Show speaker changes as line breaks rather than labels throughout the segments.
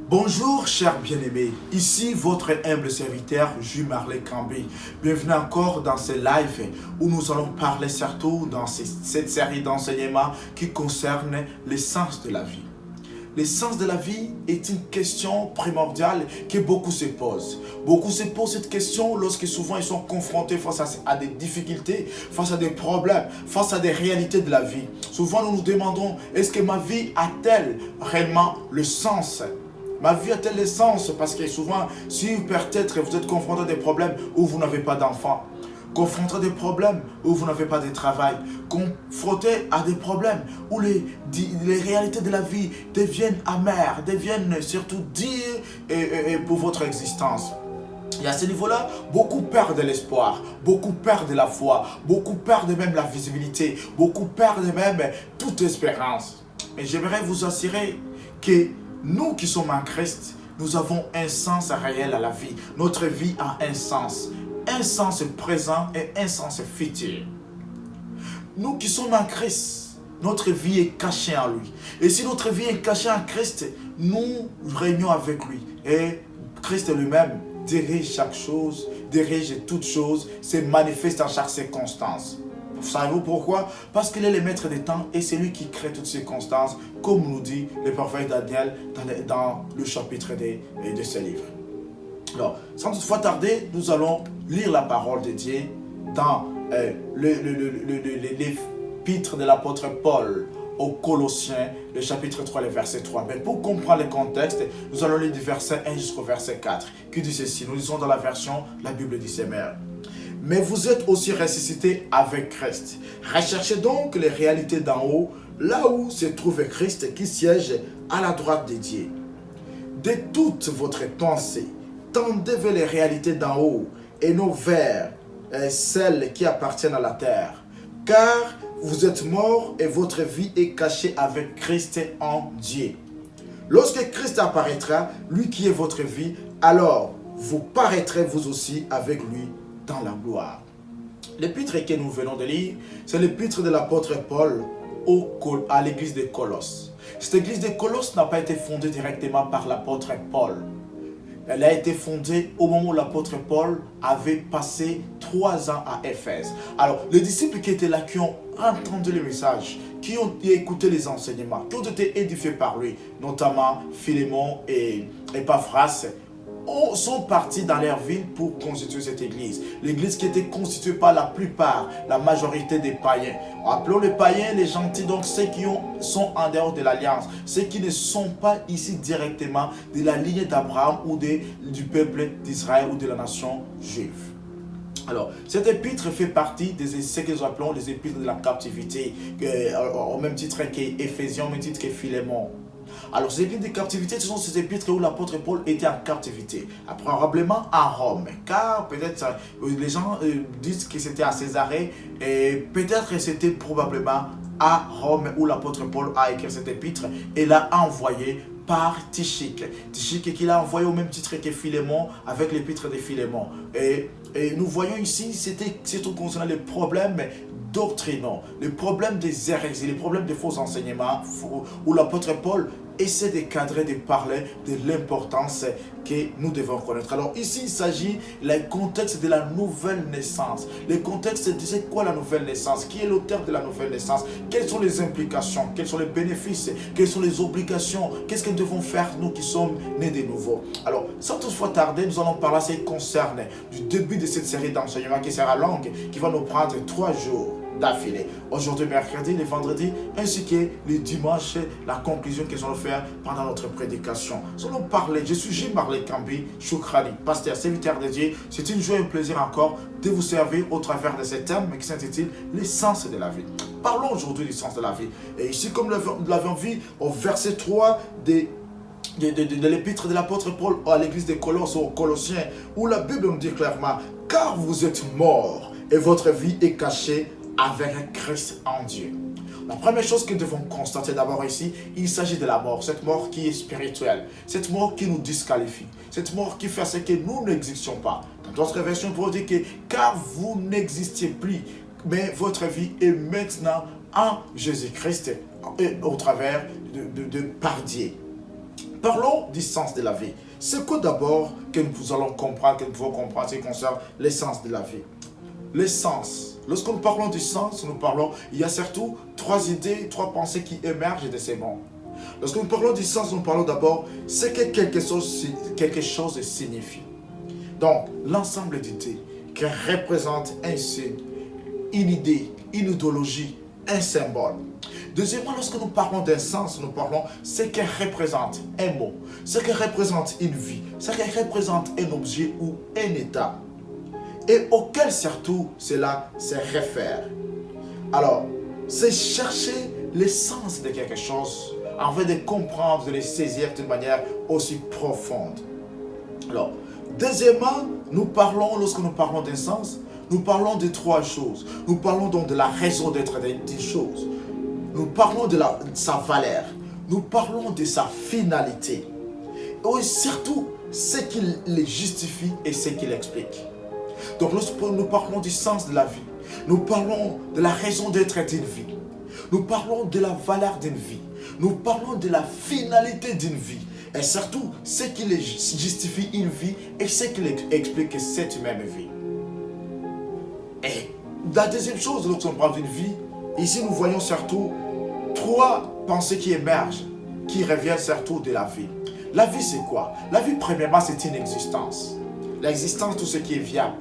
Bonjour chers bien-aimés, ici votre humble serviteur Jules Marley Cambé. Bienvenue encore dans ce live où nous allons parler surtout dans cette série d'enseignements qui concerne l'essence de la vie. L'essence de la vie est une question primordiale que beaucoup se posent. Beaucoup se posent cette question lorsque souvent ils sont confrontés face à des difficultés, face à des problèmes, face à des réalités de la vie. Souvent nous nous demandons, est-ce que ma vie a-t-elle réellement le sens ? Ma vie a-t-elle le sens? Parce que souvent, si peut-être vous êtes confronté à des problèmes où vous n'avez pas d'enfant, confronté à des problèmes où vous n'avez pas de travail, confronté à des problèmes où les réalités de la vie deviennent amères, deviennent surtout dures pour votre existence. Et à ce niveau-là, beaucoup perdent l'espoir, beaucoup perdent la foi, beaucoup perdent même la visibilité, beaucoup perdent même toute espérance. Et j'aimerais vous assurer que nous qui sommes en Christ, nous avons un sens réel à la vie. Notre vie a un sens présent et un sens futur. Nous qui sommes en Christ, notre vie est cachée en lui. Et si notre vie est cachée en Christ, nous régnons avec lui. Et Christ lui-même dirige chaque chose, dirige toutes choses, se manifeste en chaque circonstance. Savez-vous pourquoi? Parce qu'il est le maître des temps et c'est lui qui crée toutes ces circonstances, comme nous dit le prophète Daniel dans le chapitre de ce livre. Alors, sans toutefois tarder, nous allons lire la parole de Dieu dans l'épître de l'apôtre Paul aux Colossiens, le chapitre 3, le verset 3. Mais pour comprendre le contexte, nous allons lire du verset 1 jusqu'au verset 4, qui dit ceci. Nous lisons dans la version, la Bible dit ses mères. Mais vous êtes aussi ressuscités avec Christ. Recherchez donc les réalités d'en haut, là où se trouve Christ qui siège à la droite de Dieu. De toute votre pensée, tendez vers les réalités d'en haut et non vers celles qui appartiennent à la terre. Car vous êtes morts et votre vie est cachée avec Christ en Dieu. Lorsque Christ apparaîtra, lui qui est votre vie, alors vous paraîtrez vous aussi avec lui dans la gloire. L'épître que nous venons de lire, c'est l'épître de l'apôtre Paul à l'église de Colosse. Cette église de Colosse n'a pas été fondée directement par l'apôtre Paul. Elle a été fondée au moment où l'apôtre Paul avait passé 3 ans à Éphèse. Alors, les disciples qui étaient là, qui ont entendu le message, qui ont écouté les enseignements, qui ont été édifiés par lui, notamment Philémon et Épaphras, sont partis dans leur ville pour constituer cette église. L'église qui était constituée par la majorité des païens. Appelons les païens les gentils, donc ceux qui sont en dehors de l'alliance, ceux qui ne sont pas ici directement de la lignée d'Abraham ou du peuple d'Israël ou de la nation juive. Alors, cette épître fait partie de ce que nous appelons les épîtres de la captivité, au même titre qu'Éphésiens, au même titre que Philémon. Alors, ces épîtres de captivité, ce sont ces épîtres où l'apôtre Paul était en captivité, probablement à Rome, car peut-être les gens disent que c'était à Césarée, et peut-être que c'était probablement à Rome où l'apôtre Paul a écrit cette épître et l'a envoyé par Tychique. Tychique qu'il a envoyé au même titre que Philémon avec l'épître de Philémon. Et nous voyons ici, c'était surtout concernant les problèmes doctrinaux, les problèmes des hérésies, les problèmes des faux enseignements, où l'apôtre Paul essaie de cadrer, de parler de l'importance que nous devons connaître. Alors ici, il s'agit du contexte de la nouvelle naissance. Le contexte de c'est quoi la nouvelle naissance? Qui est l'auteur de la nouvelle naissance? Quelles sont les implications? Quels sont les bénéfices? Quelles sont les obligations? Qu'est-ce que nous devons faire, nous qui sommes nés de nouveau? Alors, sans toutefois tarder, nous allons parler à ce qui concerne du début de cette série d'enseignements qui sera longue, qui va nous prendre 3 jours d'affilée. Aujourd'hui, mercredi, le vendredi, ainsi que le dimanche, la conclusion que nous allons faire pendant notre prédication. Nous allons parler, je suis Jules Marley Cambé, Choukrani, pasteur, serviteur de Dieu. C'est une joie et un plaisir encore de vous servir au travers de ce thème qui s'intitule l'essence de la vie. Parlons aujourd'hui de l'essence de la vie. Et ici, comme nous l'avons vu au verset 3 de l'épître de l'apôtre Paul à l'église de Colosse, aux Colossiens, où la Bible nous dit clairement, car vous êtes morts et votre vie est cachée avec Christ en Dieu. La première chose que nous devons constater d'abord ici, il s'agit de la mort, cette mort qui est spirituelle, cette mort qui nous disqualifie, cette mort qui fait ce que nous n'existions pas. Dans d'autres versions, pour dire que car vous n'existiez plus, mais votre vie est maintenant en Jésus-Christ au travers par Dieu. Parlons du sens de la vie. C'est quoi d'abord que nous allons comprendre, que nous pouvons comprendre, ce qui concerne l'essence de la vie? L'essence. Lorsque nous parlons du sens, il y a surtout trois idées, trois pensées qui émergent de ces mots. Lorsque nous parlons du sens, nous parlons d'abord ce que quelque chose signifie. Donc, l'ensemble d'idées qui représentent un signe, une idée, une idéologie, un symbole. Deuxièmement, lorsque nous parlons d'un sens, nous parlons ce que représente un mot, ce que représente une vie, ce que représente un objet ou un état, et auquel surtout cela se réfère. Alors, c'est chercher l'essence de quelque chose afin de comprendre, de les saisir d'une manière aussi profonde. Alors, deuxièmement, lorsque nous parlons d'un sens, nous parlons de trois choses. Nous parlons donc de la raison d'être d'une chose. Nous parlons de sa valeur. Nous parlons de sa finalité. Et surtout, ce qui les justifie et ce qui l'explique. Donc, lorsque nous parlons du sens de la vie, nous parlons de la raison d'être d'une vie. Nous parlons de la valeur d'une vie. Nous parlons de la finalité d'une vie. Et surtout, ce qui justifie une vie et ce qui explique cette même vie. Et la deuxième chose, lorsqu'on parle d'une vie, ici nous voyons surtout trois pensées qui émergent, qui reviennent surtout de la vie. La vie, c'est quoi? La vie, premièrement, c'est une existence. L'existence, tout ce qui est viable.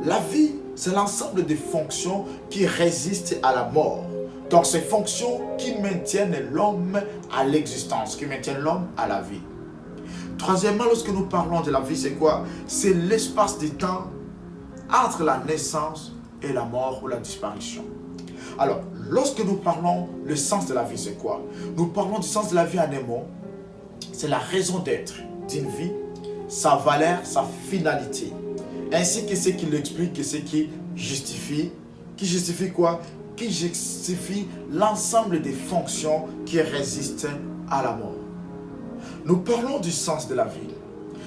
La vie, c'est l'ensemble des fonctions qui résistent à la mort. Donc, ces fonctions qui maintiennent l'homme à l'existence, qui maintiennent l'homme à la vie. Troisièmement, lorsque nous parlons de la vie, c'est quoi? C'est l'espace du temps entre la naissance et la mort ou la disparition. Alors, lorsque nous parlons le sens de la vie, c'est quoi? Nous parlons du sens de la vie en un mot. C'est la raison d'être d'une vie, sa valeur, sa finalité, ainsi que ce qui l'explique et ce qui justifie. Qui justifie quoi? Qui justifie l'ensemble des fonctions qui résistent à la mort. Nous parlons du sens de la vie.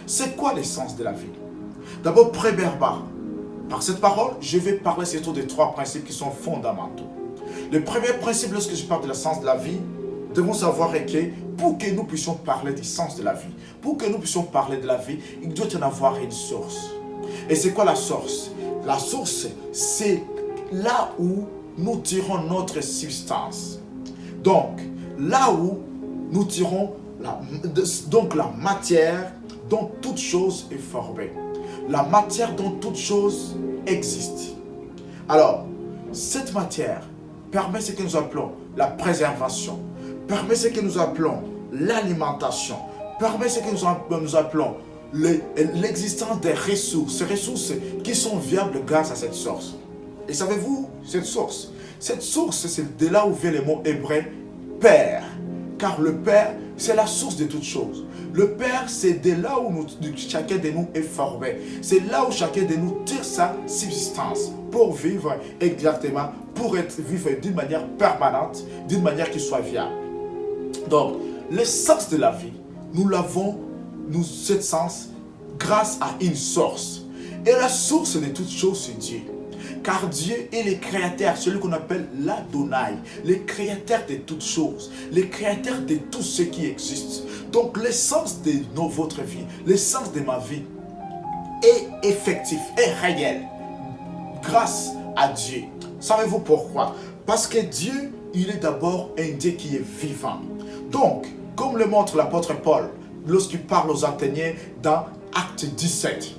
C'est quoi le sens de la vie? D'abord, premièrement, par cette parole, je vais parler surtout des trois principes qui sont fondamentaux. Le premier principe, lorsque je parle de le sens de la vie, nous devons savoir que pour que nous puissions parler du sens de la vie, pour que nous puissions parler de la vie, il doit y en avoir une source. Et c'est quoi la source? La source, c'est là où nous tirons notre substance. Donc, là où nous tirons la matière dont toute chose est formée. La matière dont toute chose existe. Alors, cette matière permet ce que nous appelons la préservation, permet ce que nous appelons l'alimentation, permet ce que nous appelons l'existence des ressources, ces ressources qui sont viables grâce à cette source. Et savez-vous, cette source, c'est de là où vient le mot hébreu Père. Car le Père, c'est la source de toutes choses. Le Père, c'est de là où chacun de nous est formé. C'est là où chacun de nous tire sa subsistance pour vivre exactement, pour vivre d'une manière permanente, d'une manière qui soit viable. Donc, le sens de la vie, nous l'avons, cet sens, grâce à une source. Et la source de toutes choses, c'est Dieu. Car Dieu est le créateur, celui qu'on appelle l'Adonai, le créateur de toutes choses, le créateur de tout ce qui existe. Donc l'essence de votre vie, l'essence de ma vie est effectif, est réel, grâce à Dieu. Savez-vous pourquoi? Parce que Dieu, il est d'abord un Dieu qui est vivant. Donc, comme le montre l'apôtre Paul, lorsqu'il parle aux Athéniens dans Acte 17,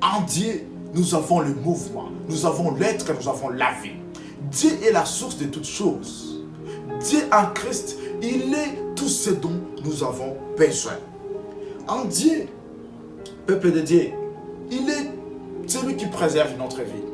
en Dieu, nous avons le mouvement, nous avons l'être, nous avons la vie. Dieu est la source de toutes choses. Dieu en Christ, il est tout ce dont nous avons besoin. En Dieu, peuple de Dieu, il est celui qui préserve notre vie.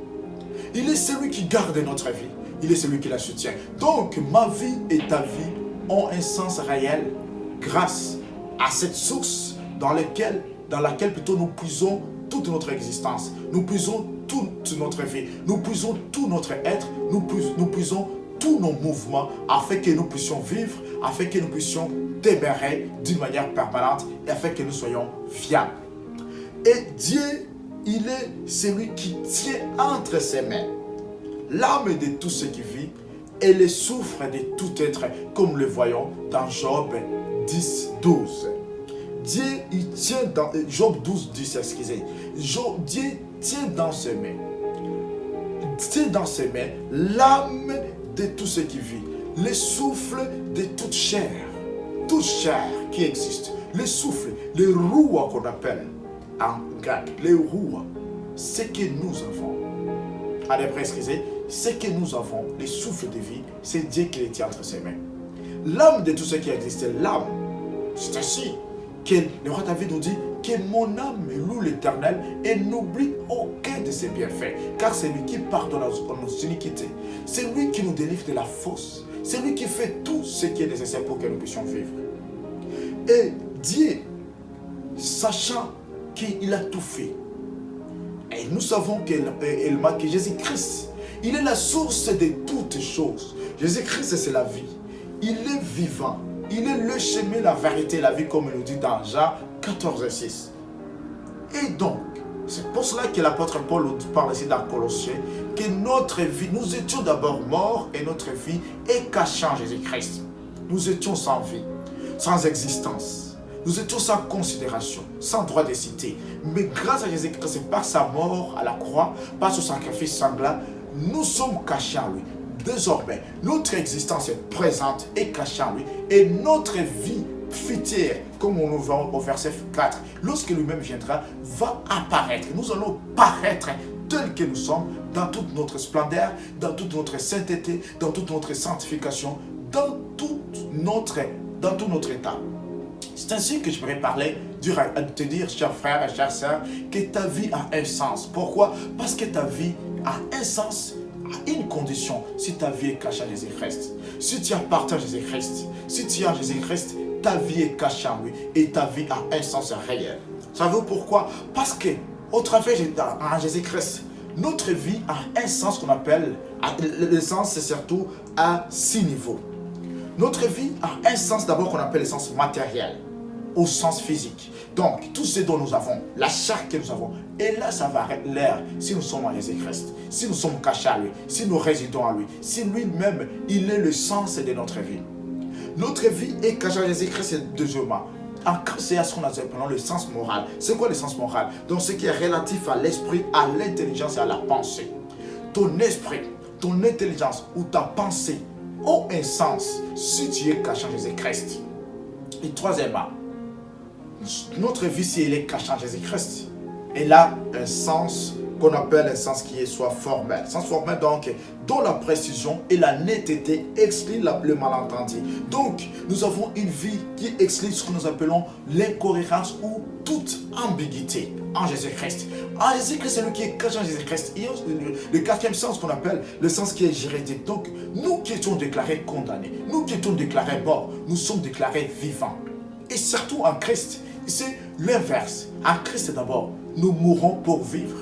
Il est celui qui garde notre vie. Il est celui qui la soutient. Donc, ma vie et ta vie ont un sens réel grâce à cette source dans laquelle plutôt nous puisons toute notre existence, nous puisons toute notre vie, nous puisons tout notre être, nous puisons tous nos mouvements afin que nous puissions vivre, afin que nous puissions demeurer d'une manière permanente et afin que nous soyons viables. Et Dieu, il est celui qui tient entre ses mains l'âme de tout ce qui vit et le souffle de tout être, comme le voyons dans Job 10, 12. Dieu, il tient dans... Job 12, 10, excusez. Dieu tient dans ses mains. Tient dans ses mains l'âme de tout ce qui vit. Le souffle de toute chair. Toute chair qui existe. Le souffle, le roua qu'on appelle en grec. Le roua. Ce que nous avons. Allez, excusez. Ce que nous avons, le souffle de vie, c'est Dieu qui les tient entre ses mains. L'âme de tout ce qui existe, l'âme. C'est ainsi que le roi David nous dit que mon âme loue l'Éternel et n'oublie aucun de ses bienfaits. Car c'est lui qui pardonne nos iniquités. C'est lui qui nous délivre de la fosse. C'est lui qui fait tout ce qui est nécessaire pour que nous puissions vivre. Et Dieu, sachant qu'il a tout fait, et nous savons que Jésus-Christ, il est la source de toutes choses. Jésus-Christ, c'est la vie. Il est vivant. Il est le chemin, la vérité, la vie, comme il nous dit dans Jean 14, 6. Et donc, c'est pour cela que l'apôtre Paul nous parle ici dans Colossiens, que notre vie, nous étions d'abord morts et notre vie est cachée en Jésus-Christ. Nous étions sans vie, sans existence. Nous étions sans considération, sans droit de citer. Mais grâce à Jésus-Christ, par sa mort à la croix, par son sacrifice sanglant, nous sommes cachés en lui. Désormais, notre existence est présente et cachée en lui. Et notre vie future, comme on le voit au verset 4, lorsque lui-même viendra, va apparaître. Nous allons paraître tels que nous sommes, dans toute notre splendeur, dans toute notre sainteté, dans toute notre sanctification, dans tout notre état. C'est ainsi que je pourrais te dire, cher frère et chère sœur, que ta vie a un sens. Pourquoi? Parce que ta vie a un sens à une condition, si ta vie est cachée à Jésus-Christ. Si tu appartiens à Jésus-Christ, si tu es en Jésus-Christ, ta vie est cachée en lui et ta vie a un sens réel. Savez-vous pourquoi? Parce que au travers de Jésus-Christ, notre vie a un sens qu'on appelle, le sens c'est surtout à 6 niveaux. Notre vie a un sens d'abord qu'on appelle le sens matériel, au sens physique. Donc, tout ce dont nous avons, la chair que nous avons, et là, ça va être l'air si nous sommes en Jésus-Christ, si nous sommes cachés à lui, si nous résidons en lui, si lui-même, il est le sens de notre vie. Notre vie est cachée à Jésus-Christ deuxièmement. En Christ, c'est à ce qu'on appelle le sens moral. C'est quoi le sens moral? Donc, ce qui est relatif à l'esprit, à l'intelligence et à la pensée. Ton esprit, ton intelligence ou ta pensée ont un sens si tu es caché en Jésus-Christ. Et troisièmement, notre vie, si elle est cachée en Jésus-Christ, elle a un sens qu'on appelle un sens qui est soit formel. Sens formel, donc, dont la précision et la netteté excluent le malentendu. Donc, nous avons une vie qui exclut ce que nous appelons l'incohérence ou toute ambiguïté en Jésus-Christ. En Jésus-Christ, c'est lui qui est caché en Jésus-Christ. Il y a le quatrième sens qu'on appelle le sens qui est juridique. Donc, nous qui étions déclarés condamnés, nous qui étions déclarés morts, nous sommes déclarés vivants. Et surtout en Christ, c'est l'inverse. En Christ d'abord, nous mourons pour vivre.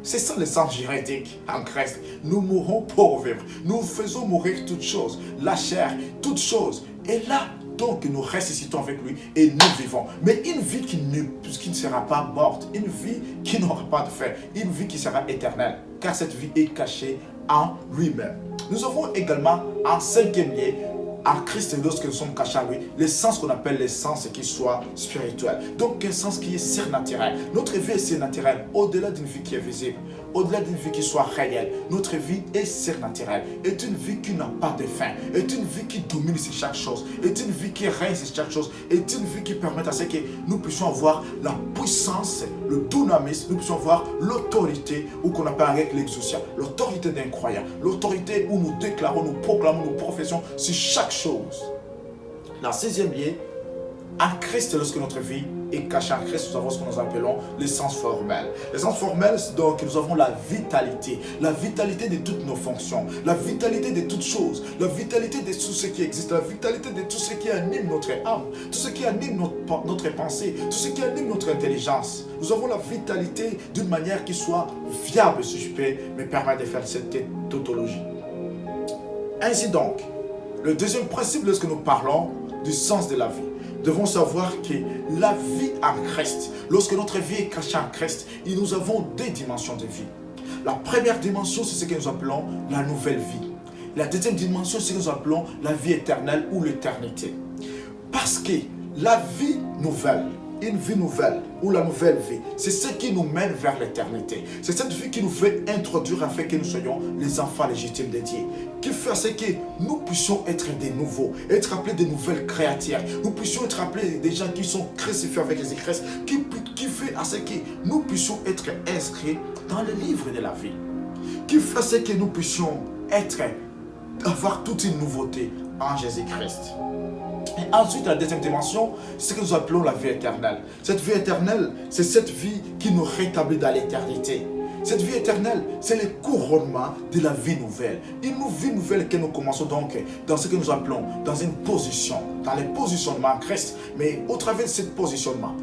C'est ça le sens juridique en Christ. Nous mourons pour vivre. Nous faisons mourir toutes choses, la chair, toutes choses. Et là, donc, nous ressuscitons avec lui et nous vivons. Mais une vie qui ne sera pas morte, une vie qui n'aura pas de fin, une vie qui sera éternelle, car cette vie est cachée en lui-même. Nous avons également en cinquième lieu, en Christ, lorsque nous sommes cachés à lui, le sens qu'on appelle le sens qui soit spirituel. Donc un sens qui est surnaturel. Notre vie est surnaturelle, au-delà d'une vie qui est visible, au-delà d'une vie qui soit réelle. Notre vie est surnaturelle, est une vie qui n'a pas de fin, est une vie qui domine sur chaque chose, est une vie qui règne sur chaque chose, est une vie qui permet à ce que nous puissions avoir la puissance, le dynamisme, nous puissions avoir l'autorité, ou qu'on appelle avec l'exousia, l'autorité d'un croyant, l'autorité où nous déclarons, nous proclamons, nous professons sur chaque chose. La sixième lieu, en Christ, lorsque notre vie est cachée en Christ, nous avons ce que nous appelons le sens formel. Le sens formel, donc, nous avons la vitalité de toutes nos fonctions, la vitalité de toutes choses, la vitalité de tout ce qui existe, la vitalité de tout ce qui anime notre âme, tout ce qui anime notre pensée, tout ce qui anime notre intelligence. Nous avons la vitalité d'une manière qui soit viable, si je peux me permettre de faire cette tautologie. Ainsi donc, le deuxième principe, lorsque nous parlons du sens de la vie, devons savoir que la vie en Christ, lorsque notre vie est cachée en Christ, nous avons deux dimensions de vie. La première dimension, c'est ce que nous appelons la nouvelle vie. La deuxième dimension, c'est ce que nous appelons la vie éternelle ou l'éternité. Parce que la vie nouvelle, une vie nouvelle ou la nouvelle vie, c'est ce qui nous mène vers l'éternité. C'est cette vie qui nous fait introduire afin que nous soyons les enfants légitimes de Dieu. Qui fait ce que nous puissions être des nouveaux, être appelés des nouvelles créatures. Nous puissions être appelés des gens qui sont crucifiés avec Jésus-Christ. Qui fait à ce que nous puissions être inscrits dans le livre de la vie. Qui fait ce que nous puissions avoir toute une nouveauté en Jésus-Christ. Et ensuite, la deuxième dimension, c'est ce que nous appelons la vie éternelle. Cette vie éternelle, c'est cette vie qui nous rétablit dans l'éternité. Cette vie éternelle, c'est le couronnement de la vie nouvelle. Une vie nouvelle que nous commençons donc dans ce que nous appelons dans une position, dans le positionnement en Christ. Mais au travers de ce positionnement,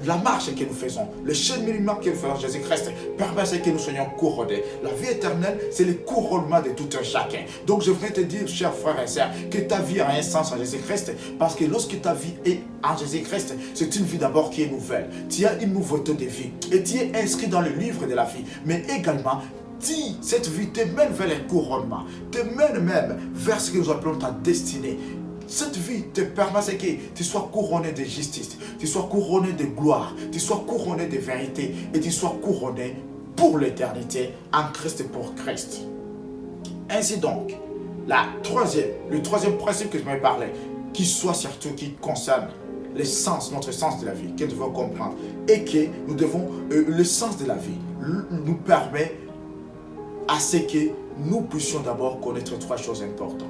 la marche que nous faisons, le cheminement que nous faisons en Jésus-Christ permet que nous soyons couronnés. La vie éternelle, c'est le couronnement de tout un chacun. Donc je voudrais te dire, chers frères et sœurs, que ta vie a un sens en Jésus-Christ, parce que lorsque ta vie est en Jésus-Christ, c'est une vie d'abord qui est nouvelle. Tu as une nouveauté de vie et tu es inscrit dans le livre de la vie. Mais également, cette vie te mène vers le couronnement, te mène même vers ce que nous appelons ta destinée. Cette vie te permet que tu sois couronné de justice, tu sois couronné de gloire, tu sois couronné de vérité et tu sois couronné pour l'éternité en Christ et pour Christ. Ainsi donc, le troisième principe que je vais parler, qui soit surtout qui concerne notre sens de la vie, que nous devons comprendre et que nous devons, le sens de la vie nous permet à ce que nous puissions d'abord connaître trois choses importantes.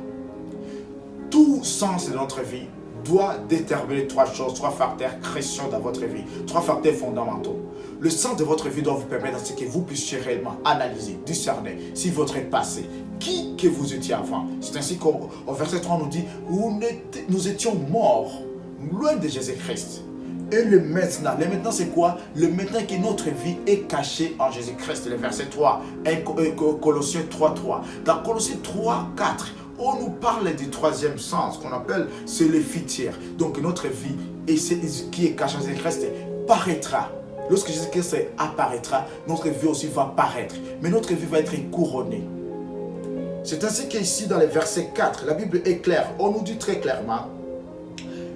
Tout sens de notre vie doit déterminer trois choses, trois facteurs cruciaux dans votre vie, trois facteurs fondamentaux. Le sens de votre vie doit vous permettre de ce que vous puissiez réellement analyser, discerner si votre passé, qui que vous étiez avant. C'est ainsi qu'au verset 3 on nous dit, nous étions morts, loin de Jésus-Christ. Et le maintenant c'est quoi? Le maintenant que notre vie est cachée en Jésus-Christ. Le verset 3, Colossiens 3:3. Dans Colossiens 3:4, on nous parle du troisième sens qu'on appelle, c'est le futur. Donc notre vie, et qui est cachée en Jésus-Christ, paraîtra. Lorsque Jésus-Christ apparaîtra, notre vie aussi va paraître. Mais notre vie va être couronnée. C'est ainsi qu'ici dans le verset 4, la Bible est claire. On nous dit très clairement,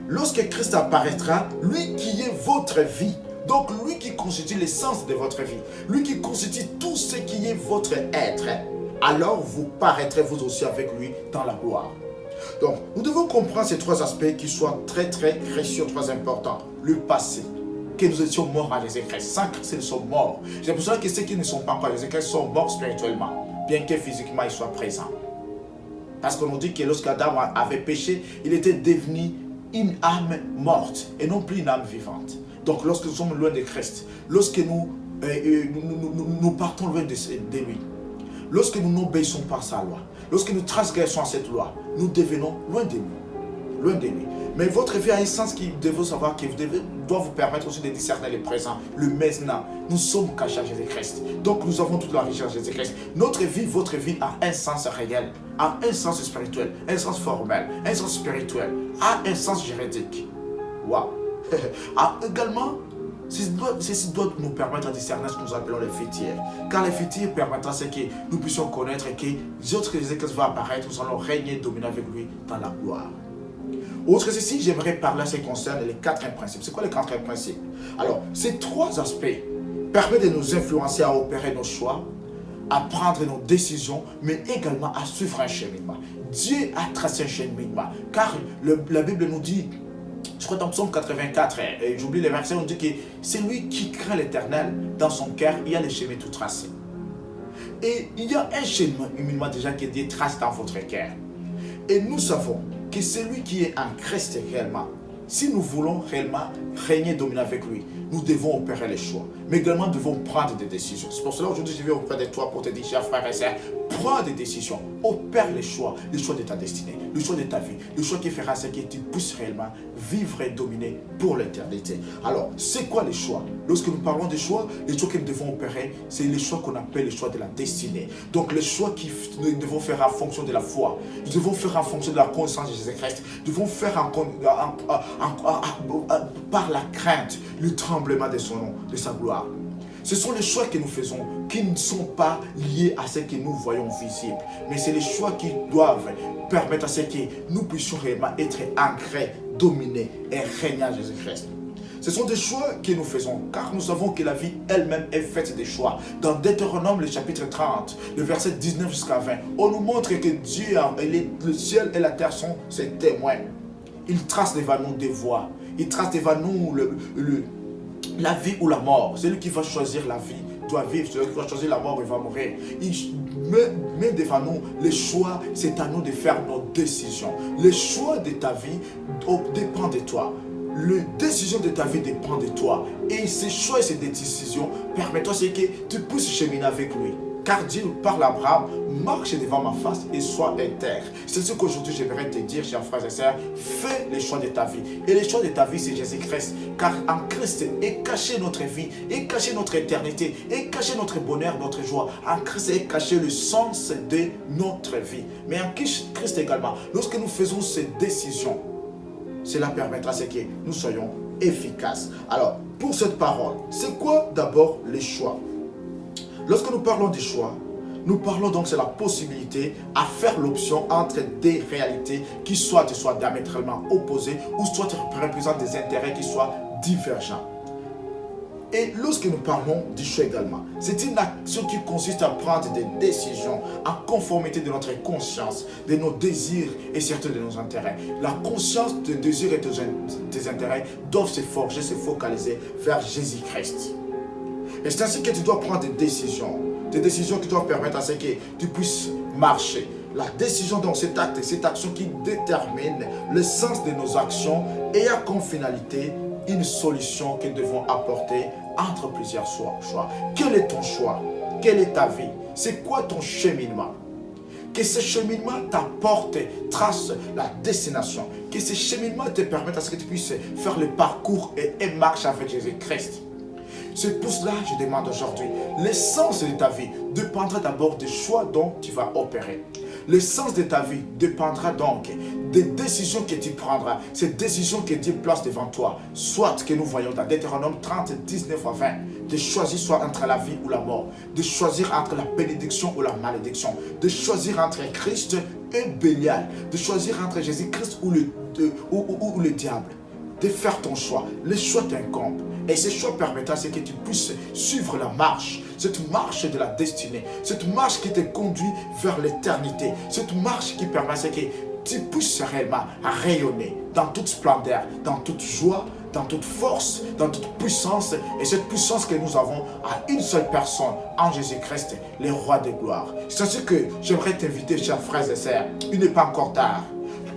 lorsque Christ apparaîtra, lui qui est votre vie, donc lui qui constitue l'essence de votre vie, lui qui constitue tout ce qui est votre être, alors vous paraîtrez vous aussi avec lui dans la gloire. Donc, nous devons comprendre ces trois aspects qui sont très très précieux, très importants. Le passé, que nous étions morts à Jésus-Christ. Sans Christ, nous sommes morts. J'ai besoin que ceux qui ne sont pas encore à Jésus-Christ sont morts spirituellement, bien que physiquement ils soient présents. Parce qu'on nous dit que lorsqu'Adam avait péché, il était devenu une âme morte et non plus une âme vivante. Donc, lorsque nous sommes loin de Christ, lorsque nous partons loin de lui, lorsque nous n'obéissons pas à sa loi, lorsque nous transgressons cette loi, nous devenons loin de lui. Loin de lui. Mais votre vie a un sens qui devez savoir, qui doit vous permettre aussi de discerner le présent, le maintenant. Nous sommes cachés à Jésus-Christ. Donc nous avons toute la richesse de Jésus-Christ. Notre vie, votre vie a un sens réel, a un sens spirituel, un sens formel, un sens spirituel, a un sens juridique. Waouh! Également, ceci doit nous permettre de discerner ce que nous appelons les futurs. Car les futurs permettra ce que nous puissions connaître et que lorsque Jésus-Christ va apparaître, nous allons régner, dominer avec lui dans la gloire. Autre que ceci, j'aimerais parler à ce qui concerne les quatre principes. C'est quoi les quatre principes? Alors, ces trois aspects permettent de nous influencer à opérer nos choix, à prendre nos décisions, mais également à suivre un cheminement. Dieu a tracé un cheminement, car la Bible nous dit, je crois dans Psaume 84, et j'oublie les versets, on dit que c'est lui qui craint l'Éternel dans son cœur, il y a les chemins tout tracés. Et il y a un cheminement déjà qui est Dieu trace dans votre cœur. Et nous savons que celui qui est en Christ réellement, si nous voulons réellement régner, dominer avec lui, nous devons opérer les choix. Mais également, nous devons prendre des décisions. C'est pour cela aujourd'hui, je vais auprès de toi pour te dire, chers frères et sœurs, prends des décisions. Opère les choix de ta destinée, le choix de ta vie, le choix qui fera ce que tu puisses réellement vivre et dominer pour l'éternité. Alors, c'est quoi les choix? Lorsque nous parlons des choix, les choix que nous devons opérer, c'est les choix qu'on appelle les choix de la destinée. Donc, les choix que nous devons faire en fonction de la foi. Nous devons faire en fonction de la connaissance de Jésus-Christ. Nous devons faire par la crainte, le tremblement de son nom, de sa gloire. Ce sont les choix que nous faisons qui ne sont pas liés à ce que nous voyons visible. Mais c'est les choix qui doivent permettre à ce que nous puissions réellement être ancrés dominer et régner en Jésus-Christ. Ce sont des choix que nous faisons, car nous savons que la vie elle-même est faite des choix. Dans Deutéronome, le chapitre 30, le verset 19 jusqu'à 20, on nous montre que Dieu, le ciel et la terre sont ses témoins. Il trace devant nous des voies. Il trace devant nous la vie ou la mort. Celui qui va choisir la vie doit vivre. Celui qui va choisir la mort, il va mourir. Il met devant nous les choix. C'est à nous de faire nos décisions. Le choix de ta vie dépend de toi. La décision de ta vie dépend de toi. Et ces choix et ces décisions permettent aussi que tu puisses cheminer avec lui. Car Dieu parle à Abraham, marche devant ma face et sois intègre. C'est ce qu'aujourd'hui j'aimerais te dire, chers frères et sœurs. Fais les choix de ta vie. Et les choix de ta vie, c'est Jésus-Christ. Car en Christ est cachée notre vie, est cachée notre éternité, est caché notre bonheur, notre joie. En Christ est caché le sens de notre vie. Mais en Christ également, lorsque nous faisons ces décisions, cela permettra que nous soyons efficaces. Alors, pour cette parole, c'est quoi d'abord les choix? Lorsque nous parlons des choix, nous parlons donc de la possibilité à faire l'option entre des réalités qui soient diamétralement opposées ou soit représentent des intérêts qui soient divergents. Et lorsque nous parlons du choix également, c'est une action qui consiste à prendre des décisions en conformité de notre conscience, de nos désirs et surtout de nos intérêts. La conscience, des désirs et des intérêts doivent se forger, se focaliser vers Jésus-Christ. Et c'est ainsi que tu dois prendre des décisions qui doivent permettre à ce que tu puisses marcher. La décision, donc, cet acte, cette action qui détermine le sens de nos actions et a comme finalité une solution que nous devons apporter entre plusieurs choix. Quel est ton choix? Quelle est ta vie? C'est quoi ton cheminement? Que ce cheminement t'apporte, trace la destination. Que ce cheminement te permette à ce que tu puisses faire le parcours et marcher avec Jésus-Christ. C'est pour cela que je demande aujourd'hui, l'essence de ta vie dépendra d'abord des choix dont tu vas opérer. L'essence de ta vie dépendra donc des décisions que tu prendras, ces décisions que Dieu place devant toi. Soit que nous voyons dans Deutéronome 30, 19 à 20, de choisir soit entre la vie ou la mort, de choisir entre la bénédiction ou la malédiction, de choisir entre Christ et Bélial, de choisir entre Jésus-Christ ou le diable. De faire ton choix. Les choix t'incombent. Et ces choix permettent à ce que tu puisses suivre la marche. Cette marche de la destinée. Cette marche qui te conduit vers l'éternité. Cette marche qui permet à ce que tu puisses réellement rayonner dans toute splendeur, dans toute joie, dans toute force, dans toute puissance. Et cette puissance que nous avons à une seule personne, en Jésus-Christ, le roi de gloire. C'est ainsi que j'aimerais t'inviter, chers frères et sœurs. Il n'est pas encore tard.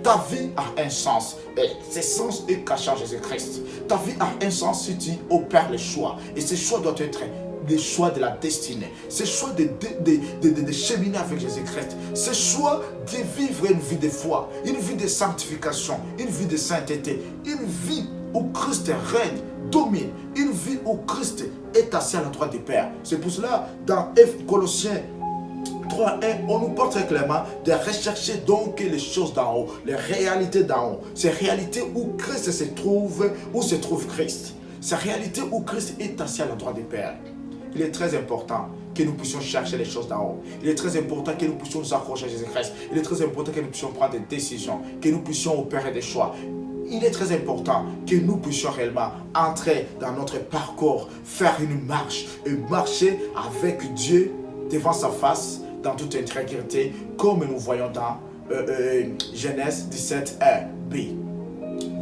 Ta vie a un sens et ce sens est caché en Jésus-Christ. Ta vie a un sens si tu opères les choix. Et ces choix doivent être des choix de la destinée. Ces choix de cheminer avec Jésus-Christ. Ces choix de vivre une vie de foi, une vie de sanctification, une vie de sainteté, une vie où Christ règne, domine, une vie où Christ est assis à la droite du Père. C'est pour cela, dans Colossiens 3.1, on nous porte très clairement de rechercher donc les choses d'en haut, les réalités d'en haut. Ces réalités où Christ se trouve, où se trouve Christ. Ces réalités où Christ est assis à la droite du Père. Il est très important que nous puissions chercher les choses d'en haut. Il est très important que nous puissions nous accrocher à Jésus-Christ. Il est très important que nous puissions prendre des décisions, que nous puissions opérer des choix. Il est très important que nous puissions réellement entrer dans notre parcours, faire une marche et marcher avec Dieu devant sa face, dans toute intégrité, comme nous voyons dans Genèse 17, 1b.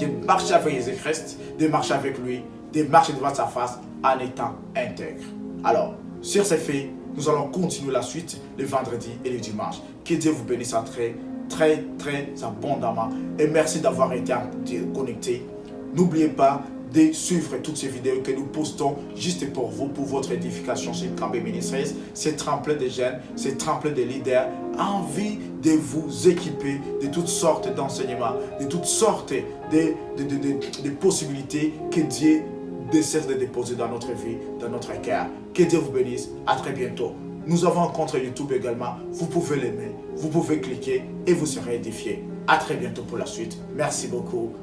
De marcher avec Jésus-Christ, de marcher avec lui, de marcher devant sa face en étant intègre. Alors, sur ces faits, nous allons continuer la suite le vendredi et le dimanche. Que Dieu vous bénisse très abondamment. Et merci d'avoir été connecté. N'oubliez pas de suivre toutes ces vidéos que nous postons juste pour vous, pour votre édification chez Kambé Ministries. C'est tremplin de jeunes, c'est tremplin de leaders, envie de vous équiper de toutes sortes d'enseignements, de toutes sortes de possibilités que Dieu décide de déposer dans notre vie, dans notre cœur. Que Dieu vous bénisse, à très bientôt. Nous avons un compte YouTube également, vous pouvez l'aimer, vous pouvez cliquer et vous serez édifié. À très bientôt pour la suite. Merci beaucoup.